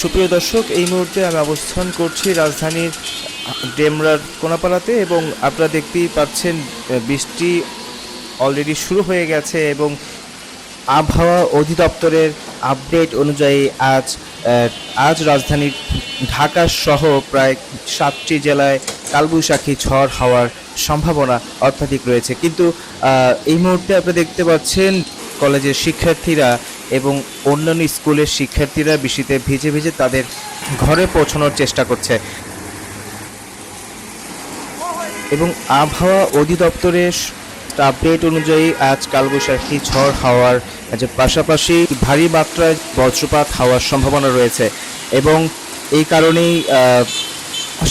সুপ্রিয় দর্শক, এই মুহূর্তে আমি অবস্থান করছি রাজধানীর ডেমরার কোনাপাড়াতে এবং আপনারা দেখতেই পাচ্ছেন বৃষ্টি অলরেডি শুরু হয়ে গেছে এবং আবহাওয়া অধিদপ্তরের আপডেট অনুযায়ী আজ রাজধানীর ঢাকা সহ প্রায় 7টি জেলায় কালবৈশাখী ঝড় হওয়ার সম্ভাবনা অত্যাধিক রয়েছে। কিন্তু এই মুহূর্তে আপনারা দেখতে পাচ্ছেন কলেজের শিক্ষার্থীরা এবং অন্যান্য স্কুলের শিক্ষার্থীরা বৃষ্টিতে ভিজে ভিজে তাদের ঘরে পৌঁছানোর চেষ্টা করছে এবং আবহাওয়া অধিদপ্তরের আপডেট অনুযায়ী আজ কালবৈশাখী ঝড় হওয়ার পাশাপাশি ভারী মাত্রায় বজ্রপাত হওয়ার সম্ভাবনা রয়েছে এবং এই কারণেই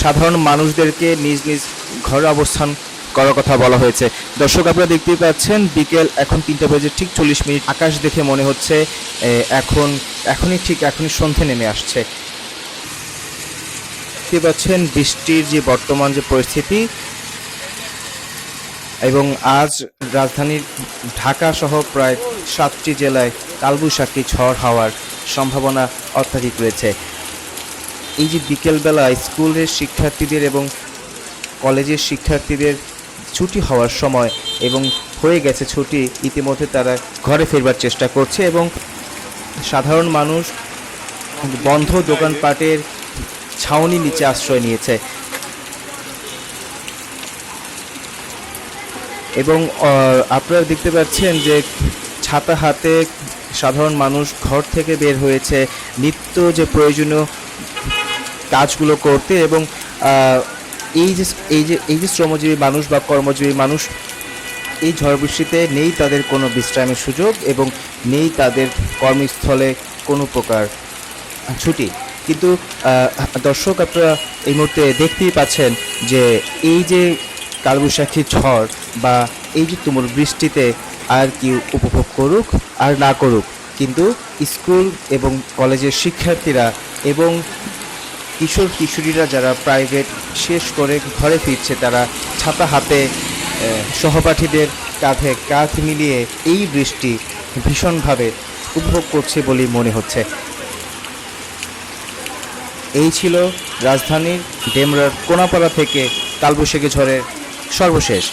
সাধারণ মানুষদেরকে নিজ নিজ ঘরে অবস্থান করার কথা বলা হয়েছে। দর্শক, আপনারা দেখতেই পাচ্ছেন বিকেল এখন 3টা বেজে ঠিক 40 মিনিট। আকাশ দেখে মনে হচ্ছে এখনই সন্ধে নেমে আসছে। দেখতে পাচ্ছেন বৃষ্টির যে বর্তমান যে পরিস্থিতি এবং আজ রাজধানীর ঢাকা সহ প্রায় 7টি জেলায় কালবৈশাখী ঝড় হওয়ার সম্ভাবনা অত্যাধিক রয়েছে। এই যে বিকেলবেলা স্কুলের শিক্ষার্থীদের এবং কলেজের শিক্ষার্থীদের ছুটি হওয়ার সময় এবং হয়ে গেছে ছুটি, ইতিমধ্যে তারা ঘরে ফেরবার চেষ্টা করছে এবং সাধারণ মানুষ বন্ধ দোকানপাটের ছাউনির নিচে আশ্রয় নিয়েছে এবং আপনারা দেখতে পাচ্ছেন যে ছাতা হাতে সাধারণ মানুষ ঘর থেকে বের হয়েছে নিত্য যে প্রয়োজনীয় কাজগুলো করতে এবং এই যে শ্রমজীবী মানুষ বা কর্মজীবী মানুষ এই ঝড় বৃষ্টিতে নেই তাদের কোনো বিশ্রামের সুযোগ এবং নেই তাদের কর্মস্থলে কোনো প্রকার ছুটি। কিন্তু দর্শক, আপনারা এই মুহূর্তে দেখতেই পাচ্ছেন যে এই যে কালবৈশাখী ঝড় বা এই যে তুমুল বৃষ্টিতে আর কি উপভোগ করুক আর না করুক, কিন্তু স্কুল এবং কলেজের শিক্ষার্থীরা এবং কিশোর কিশোরীরা যারা প্রাইভেট শেষ করে ঘরে ফিরছে তারা ছাতা হাতে সহপাঠীদের কাঁধে কাঁধ মিলিয়ে এই বৃষ্টি ভীষণভাবে উপভোগ করছে বলেই মনে হচ্ছে। এই ছিল রাজধানীর ডেমরার কোনাপাড়া থেকে কালবৈশাখী ঝড়ের সর্বশেষ